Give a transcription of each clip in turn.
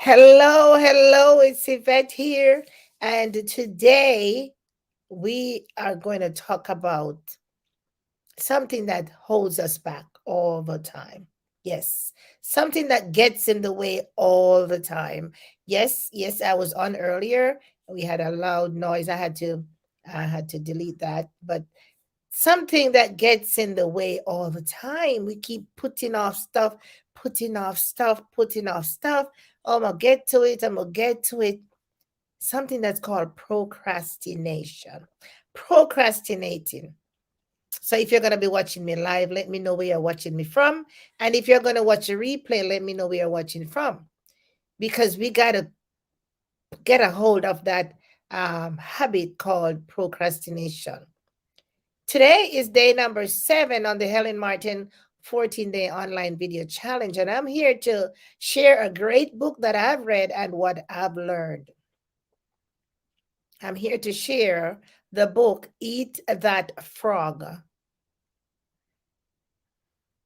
Hello, it's Yvette here. And today we are going to talk about something that holds us back all the time. Yes, something that gets in the way all the time. Yes, I was on earlier. We had a loud noise. I had to delete that, but something that gets in the way all the time. We keep putting off stuff, putting off stuff, putting off stuff. Oh, I'm gonna get to it. I'm gonna get to it. Something that's called procrastination. Procrastinating. So if you're gonna be watching me live, let me know where you're watching me from. And if you're gonna watch a replay, let me know where you're watching from. Because we gotta get a hold of that habit called procrastination. Today is day number 7 on the Helen Martin 14-day online video challenge, and I'm here to share a great book that I've read and what I've learned. I'm here to share the book, Eat That Frog.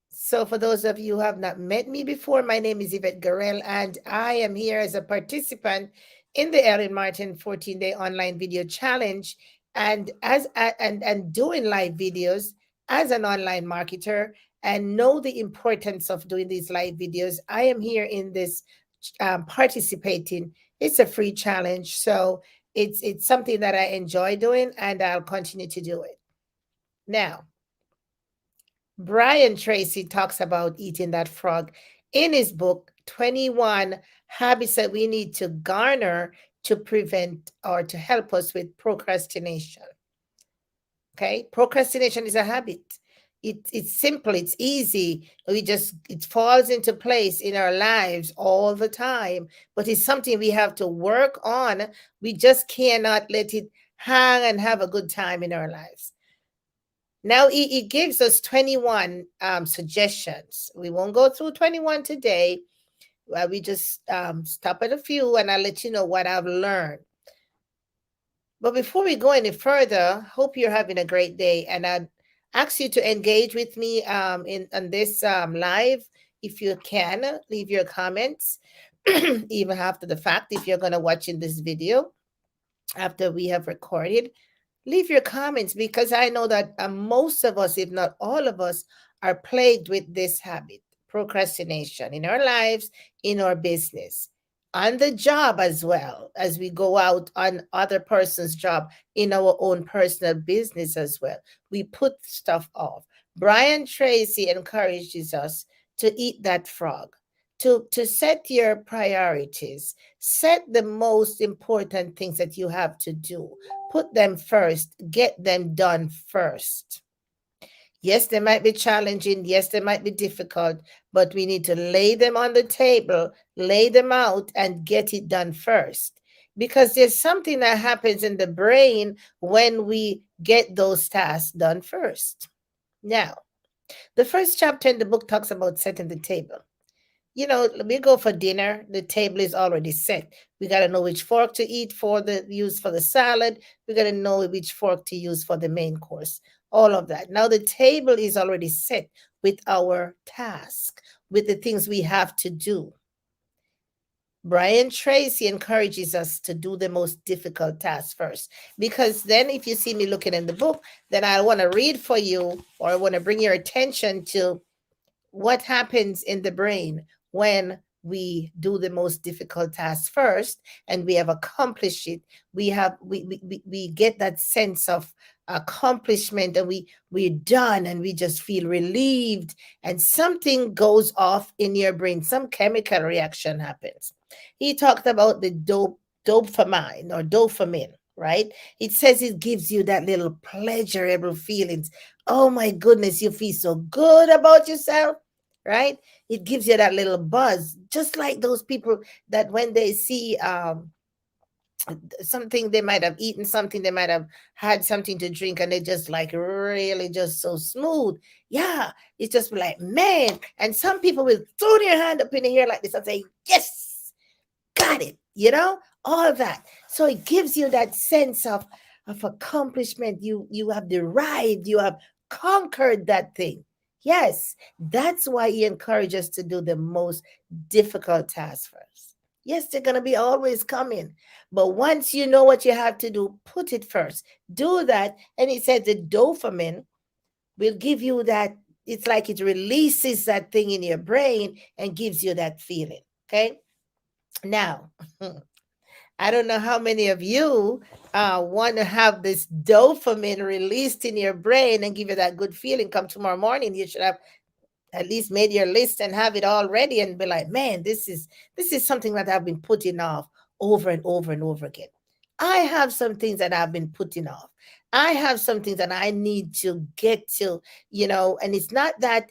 So for those of you who have not met me before, my name is Yvette Garel, and I am here as a participant in the Ellen Martin 14-day online video challenge, and and doing live videos as an online marketer, and know the importance of doing these live videos. I am here in this participating. It's a free challenge, so it's something that I enjoy doing, and I'll continue to do it. Now, Brian Tracy talks about eating that frog in his book, 21 Habits That We Need to Garner to Prevent or to Help Us with Procrastination. Okay, procrastination is a habit. It's simple, it's easy. It falls into place in our lives all the time, but it's something we have to work on. We just cannot let it hang and have a good time in our lives. Now, it gives us 21 suggestions. We won't go through 21 today. We just stop at a few, and I'll let you know what I've learned. But before we go any further, hope you're having a great day. And I ask you to engage with me in on this live. If you can, leave your comments, even after the fact, if you're going to watch in this video after we have recorded. Leave your comments because I know that most of us, if not all of us, are plagued with this habit, procrastination in our lives, in our business, on the job as well as we go out on other person's job, in our own personal business as well. We put stuff off. Brian Tracy encourages us to eat that frog. To set your priorities, set the most important things that you have to do, put them first, get them done first. Yes, they might be challenging. Yes, they might be difficult, but we need to lay them on the table, lay them out, and get it done first. Because there's something that happens in the brain when we get those tasks done first. Now, the first chapter in the book talks about setting the table. We go for dinner, the table is already set. We got to know which fork to eat for the use for the salad. We got to know which fork to use for the main course. All of that. Now the table is already set with our task, with the things we have to do. Brian Tracy encourages us to do the most difficult task first, because then if you see me looking in the book, then I want to read for you, or I want to bring your attention to what happens in the brain when we do the most difficult task first and we have accomplished it. We get that sense of accomplishment, and we're done, and we just feel relieved, and something goes off in your brain, some chemical reaction happens. He talked about the dopamine, right? It says it gives you that little pleasurable feelings. Oh my goodness, you feel so good about yourself, right? It gives you that little buzz, just like those people that when they see something, they might have eaten something, they might have had something to drink, and they just like really just so smooth. Yeah, it's just like, man. And some people will throw their hand up in the air like this and say, yes, got it, all of that. So it gives you that sense of accomplishment. You have derived, you have conquered that thing. Yes, that's why he encourages us to do the most difficult task first. Yes, they're going to be always coming. But once you know what you have to do, put it first. Do that. And he said the dopamine will give you that. It's like it releases that thing in your brain and gives you that feeling. Okay. Now, I don't know how many of you want to have this dopamine released in your brain and give you that good feeling. Come tomorrow morning, you should have at least made your list and have it all ready and be like, man, this is something that I've been putting off over and over and over again. I have some things that I've been putting off. I have some things that I need to get to, and it's not that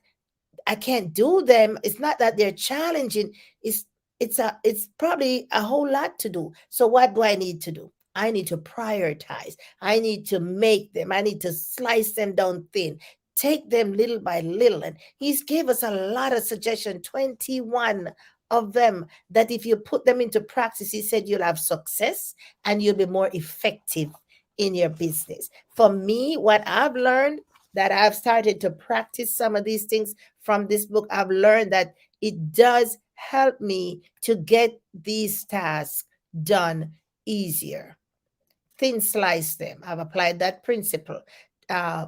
I can't do them. It's not that they're challenging. It's it's probably a whole lot to do. So what do I need to do? I need to prioritize. I need to make them. I need to slice them down thin. Take them little by little. And he's gave us a lot of suggestions, 21 of them, that if you put them into practice, he said you'll have success and you'll be more effective in your business. For me, what I've learned, that I've started to practice some of these things from this book, I've learned that it does help me to get these tasks done easier. Thin slice them. I've applied that principle. Uh,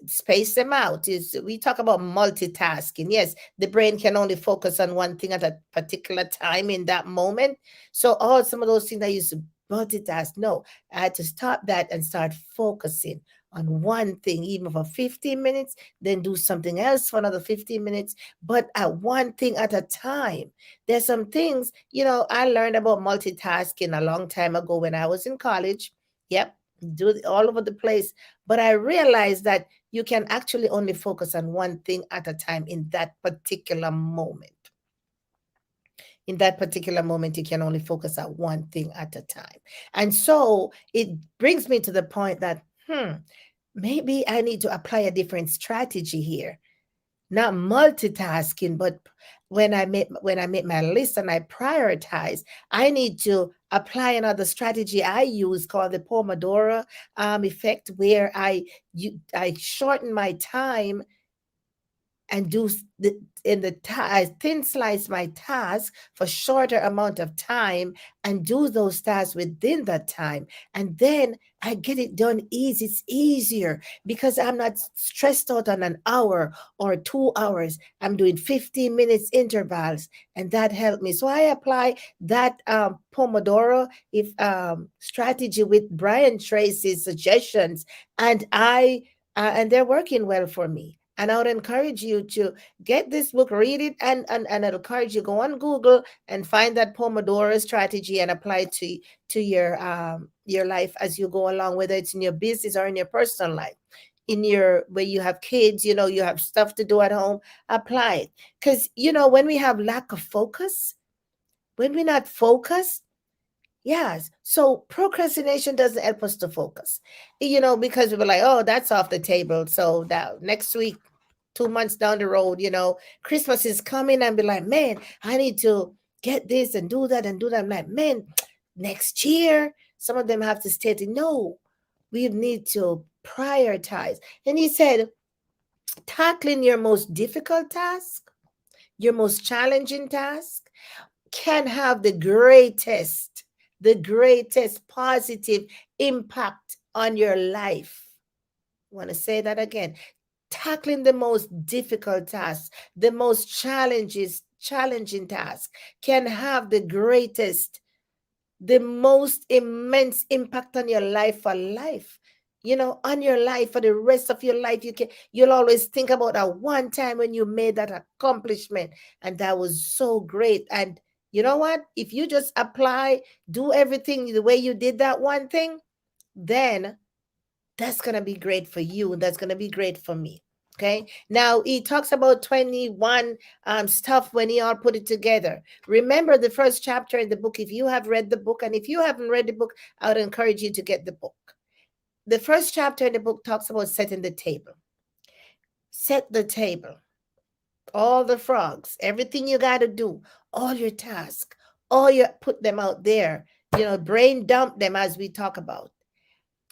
Space them out. Is we talk about multitasking. Yes, the brain can only focus on one thing at a particular time in that moment. So all some of those things I used to multitask. No, I had to stop that and start focusing on one thing, even for 15 minutes, then do something else for another 15 minutes, but at one thing at a time. There's some things, I learned about multitasking a long time ago when I was in college. Yep, do it all over the place. But I realized that you can actually only focus on one thing at a time in that particular moment. In that particular moment, you can only focus on one thing at a time. And so it brings me to the point that, maybe I need to apply a different strategy here. Not multitasking, but when I make my list and I prioritize, I need to apply another strategy I use called the Pomodoro effect, where I shorten my time and do the in the I thin slice my task for shorter amount of time and do those tasks within that time, and then I get it done easy. It's easier because I'm not stressed out on an hour or 2 hours. I'm doing 15 minutes intervals, and that helped me. So I apply that Pomodoro if strategy with Brian Tracy's suggestions, and and they're working well for me. And I would encourage you to get this book, read it, and I'd encourage you go on Google and find that Pomodoro strategy and apply it to your life as you go along, whether it's in your business or in your personal life. In your where you have kids, you have stuff to do at home, apply it. Because when we have lack of focus, when we're not focused, yes. So procrastination doesn't help us to focus, because we were like, oh, that's off the table. So that next week, 2 months down the road, Christmas is coming and be like, man, I need to get this and do that and do that. I'm like, man, next year, some of them have to state, no, we need to prioritize. And he said, tackling your most difficult task, your most challenging task can have the greatest positive impact on your life. I want to say that again. Tackling the most difficult tasks, the most challenging task can have the most immense impact on your life for life. On your life for the rest of your life. You'll always think about that one time when you made that accomplishment and that was so great. And you know what? If you just do everything the way you did that one thing, then that's going to be great for you. That's going to be great for me. Okay. Now he talks about 21 stuff when he all put it together. Remember the first chapter in the book. If you have read the book, and if you haven't read the book, I would encourage you to get the book. The first chapter in the book talks about setting the table. Set the table. All the frogs, everything you got to do, all your tasks, put them out there. Brain dump them as we talk about.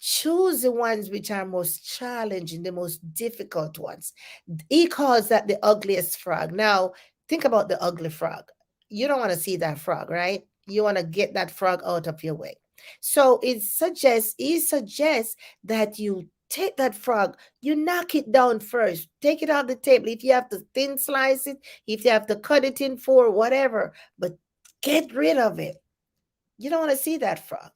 Choose the ones which are most challenging, the most difficult ones. He calls that the ugliest frog. Now, think about the ugly frog. you don't want to see that frog, right? You want to get that frog out of your way. So he suggests that you take that frog, you knock it down first, take it off the table. If you have to thin slice it, if you have to cut it in four, whatever, but get rid of it. You don't want to see that frog.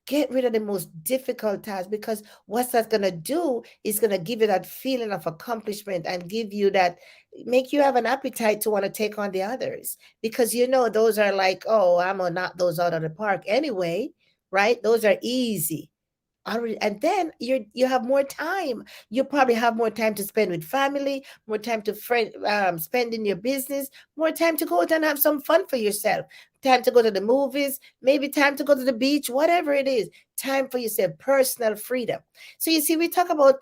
Get rid of the most difficult task, because what's that going to do is going to give you that feeling of accomplishment and give you that, make you have an appetite to want to take on the others, because those are like, oh, I'm going to knock those out of the park anyway, right? Those are easy. And then you have more time. You probably have more time to spend with family, more time to spend in your business, more time to go out and have some fun for yourself, time to go to the movies, maybe time to go to the beach, whatever it is, time for yourself, personal freedom. So you see, we talk about,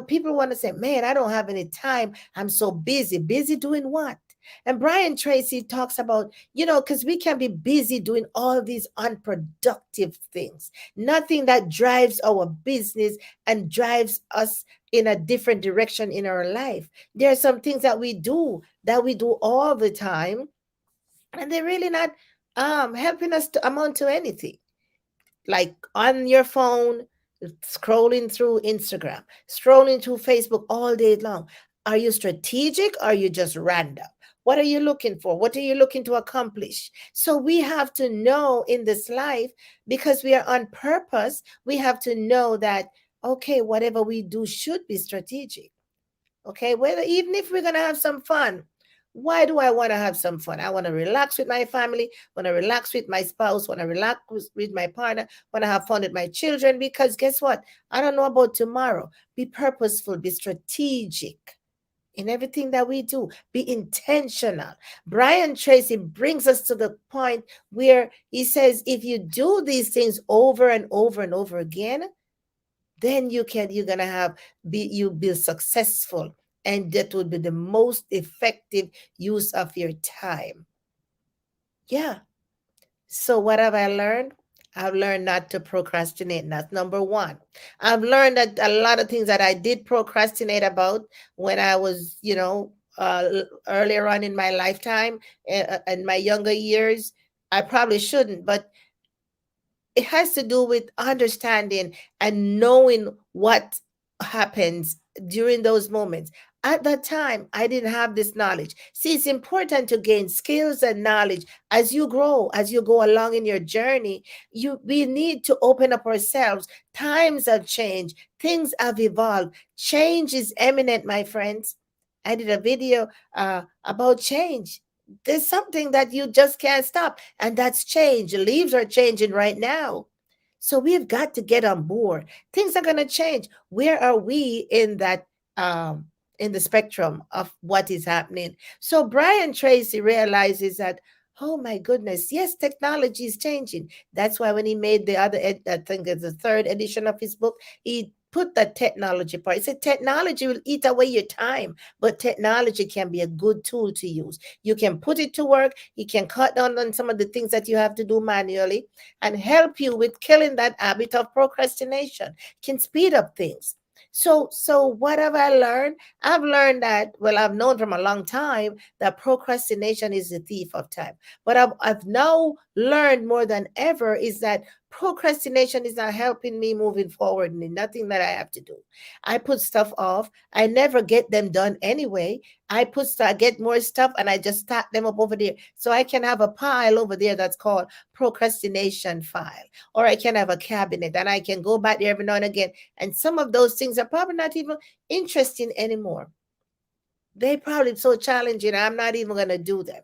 people want to say, man, I don't have any time, I'm so busy. Busy doing what? And Brian Tracy talks about, because we can be busy doing all these unproductive things, nothing that drives our business and drives us in a different direction in our life. There are some things that we do all the time, and they're really not helping us to amount to anything, like on your phone, scrolling through Instagram, scrolling through Facebook all day long. Are you strategic? Or are you just random? What are you looking for? What are you looking to accomplish? So we have to know in this life, because we are on purpose, we have to know that, okay, whatever we do should be strategic. Okay, whether even if we're gonna have some fun, why do I want to have some fun? I want to relax with my family, want to relax with my spouse, want to relax with my partner, want to have fun with my children, because guess what? I don't know about tomorrow. Be purposeful, be strategic in everything that we do, be intentional. Brian Tracy brings us to the point where he says, if you do these things over and over and over again, then you're gonna be successful, and that would be the most effective use of your time. Yeah. So what have I learned? I've learned not to procrastinate. That's number one. I've learned that a lot of things that I did procrastinate about when I was, earlier on in my lifetime, in my younger years, I probably shouldn't, but it has to do with understanding and knowing what happens during those moments. At that time, I didn't have this knowledge. See, it's important to gain skills and knowledge as you grow, as you go along in your journey. We need to open up ourselves. Times have changed, things have evolved. Change is imminent, my friends. I did a video about change. There's something that you just can't stop, and that's change. The leaves are changing right now. So we've got to get on board. Things are going to change. Where are we um in the spectrum of what is happening? So Brian Tracy realizes that, oh my goodness, yes, technology is changing. That's why when he made I think it's the third edition of his book, he put the technology part. He said technology will eat away your time, but technology can be a good tool to use. You can put it to work. It can cut down on some of the things that you have to do manually and help you with killing that habit of procrastination. Can speed up things. So what have I learned? I've learned that, well, I've known from a long time that procrastination is the thief of time. But I've now learned more than ever is that procrastination is not helping me moving forward in nothing that I have to do. I put stuff off. I never get them done anyway. I get more stuff and I just stack them up over there. So I can have a pile over there that's called procrastination file. Or I can have a cabinet and I can go back there every now and again. And some of those things are probably not even interesting anymore. They probably so challenging. I'm not even going to do them.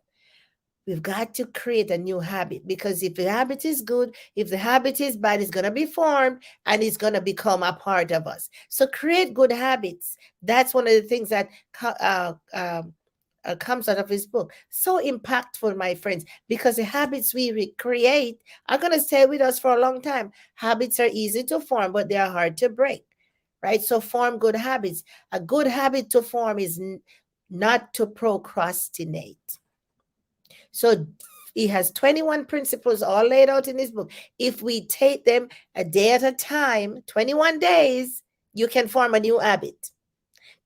We've got to create a new habit, because if the habit is good, if the habit is bad, it's going to be formed and it's going to become a part of us. So create good habits. That's one of the things that comes out of his book. So impactful, my friends, because the habits we create are going to stay with us for a long time. Habits are easy to form, but they are hard to break, right? So form good habits. A good habit to form is not to procrastinate. So he has 21 principles all laid out in his book. If we take them a day at a time, 21 days, you can form a new habit.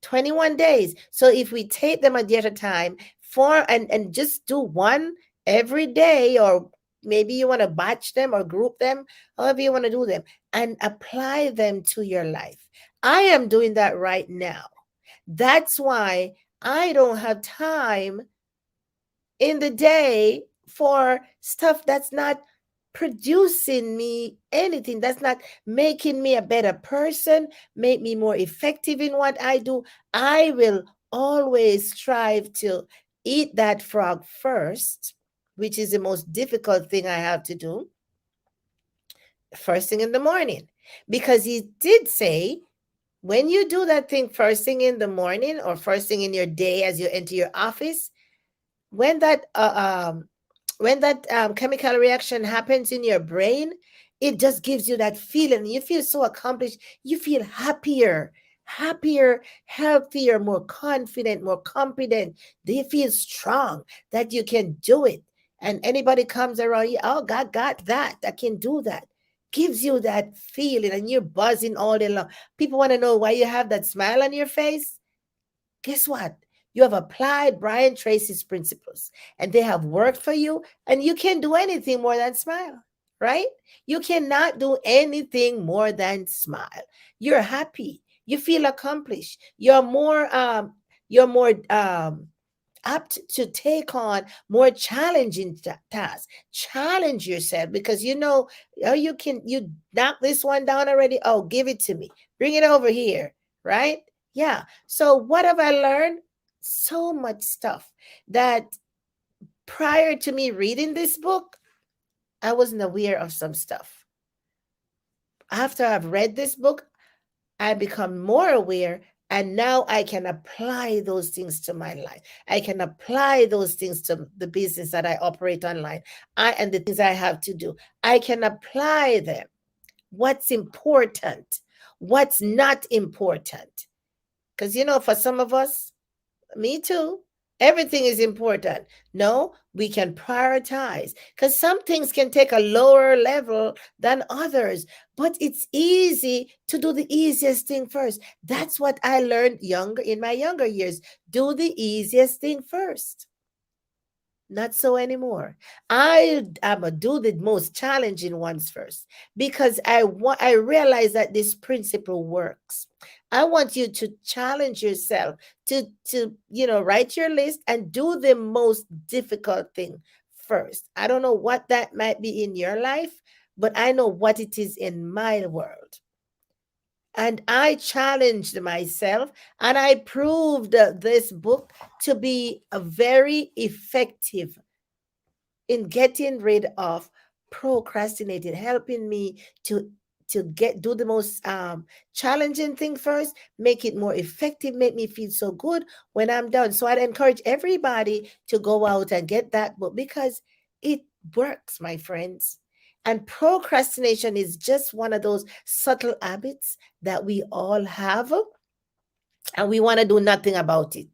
21 days. So if we take them a day at a time and just do one every day, or maybe you want to batch them or group them, however you want to do them, and apply them to your life. I am doing that right now. That's why I don't have time in the day for stuff that's not producing me anything, that's not making me a better person, make me more effective in what I do. I will always strive to eat that frog first, which is the most difficult thing I have to do, first thing in the morning. Because he did say, when you do that thing first thing in the morning or first thing in your day as you enter your office, when that chemical reaction happens in your brain, it just gives you that feeling. You feel so accomplished. You feel happier, healthier, more confident, more competent. They feel strong that you can do it. And anybody comes around you, oh, God got that. I can do that. Gives you that feeling, and you're buzzing all day long. People want to know why you have that smile on your face. Guess what? You have applied Brian Tracy's principles, and they have worked for you, and you can't do anything more than smile, right? You cannot do anything more than smile. You're happy. You feel accomplished. You're more apt to take on more challenging tasks. Challenge yourself, because oh, you knock this one down already. Oh, give it to me. Bring it over here, right? Yeah. So what have I learned? So much stuff that prior to me reading this book, I wasn't aware of some stuff. After I've read this book, I become more aware, and now I can apply those things to my life. I can apply those things to the business that I operate online, and the things I have to do. I can apply them. What's important? What's not important? Because, for some of us, me too, everything is important. No, we can prioritize, because some things can take a lower level than others, but it's easy to do the easiest thing first. That's what I learned in my younger years. Do the easiest thing first. Not so anymore. I'm gonna do the most challenging ones first, because I realize that this principle works. I want you to challenge yourself to write your list and do the most difficult thing first. I don't know what that might be in your life, but I know what it is in my world. And I challenged myself, and I proved this book to be a very effective in getting rid of procrastinating, helping me to do the most challenging thing first, make it more effective, make me feel so good when I'm done. So I'd encourage everybody to go out and get that book, because it works, my friends. And procrastination is just one of those subtle habits that we all have, and we want to do nothing about it.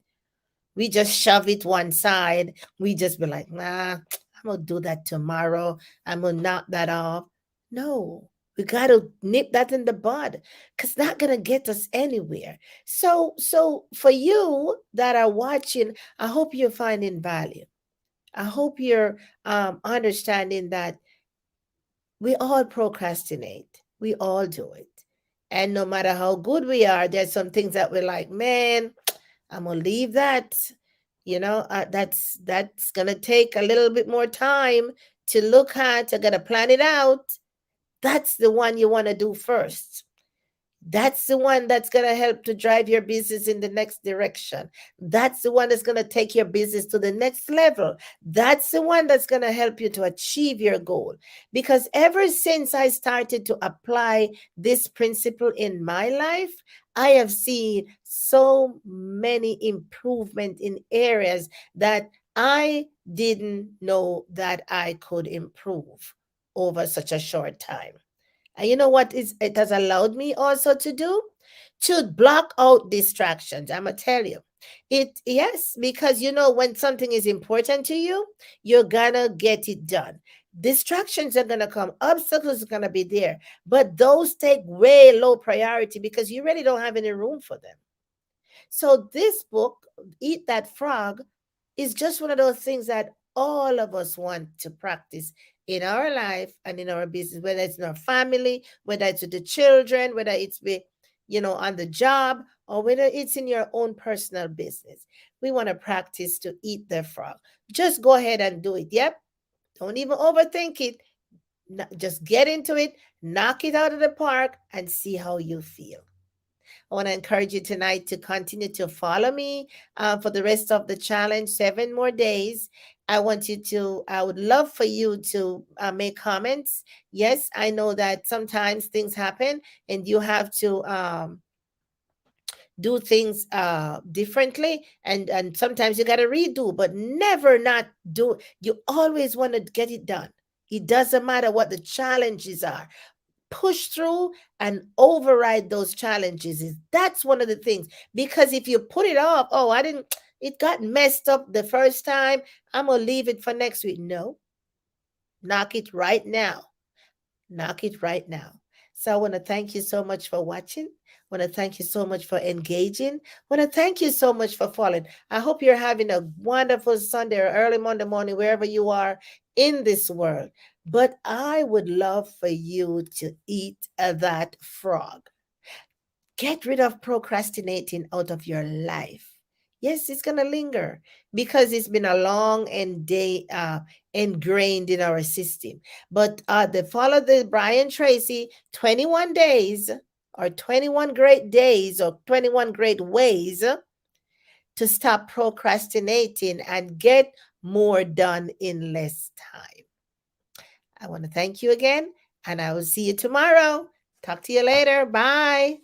We just shove it one side. We just be like, nah, I'm gonna do that tomorrow. I'm gonna knock that off. No, we gotta nip that in the bud, because it's not gonna get us anywhere. So for you that are watching, I hope you're finding value. I hope you're understanding that we all procrastinate. We all do it. And no matter how good we are, there's some things that we're like, man, I'm gonna leave that. That's gonna take a little bit more time to look at. I gotta plan it out. That's the one you want to do first. That's the one that's going to help to drive your business in the next direction. That's the one that's going to take your business to the next level. That's the one that's going to help you to achieve your goal. Because ever since I started to apply this principle in my life, I have seen so many improvement in areas that I didn't know that I could improve over such a short time. And you know what it has allowed me also to do? To block out distractions. I'm gonna tell you. Yes, because when something is important to you, you're gonna get it done. Distractions are gonna come, obstacles are gonna be there, but those take way low priority because you really don't have any room for them. So this book, Eat That Frog, is just one of those things that all of us want to practice in our life and in our business, whether it's in our family, whether it's with the children, whether it's with, on the job, or whether it's in your own personal business. We want to practice to eat the frog. Just go ahead and do it. Yep. Don't even overthink it. Just get into it, knock it out of the park, and see how you feel. I want to encourage you tonight to continue to follow me for the rest of the challenge, 7 more days. I would love for you to make comments. Yes, I know that sometimes things happen and you have to do things differently, and sometimes you got to redo, but never not do. You always want to get it done. It doesn't matter what the challenges are. Push through and override those challenges. That's one of the things, because if you put it off, oh, I didn't, it got messed up the first time, I'm gonna leave it for next week. No, knock it right now. Knock it right now. So I want to thank you so much for watching. I want to thank you so much for engaging. I want to thank you so much for following. I hope you're having a wonderful Sunday or early Monday morning, wherever you are in this world. But I would love for you to eat that frog. Get rid of procrastinating out of your life. Yes, it's gonna linger because it's been a long and day ingrained in our system. But the follow the Brian Tracy 21 days or 21 great days or 21 great ways to stop procrastinating and get more done in less time. I want to thank you again, and I will see you tomorrow. Talk to you later. Bye.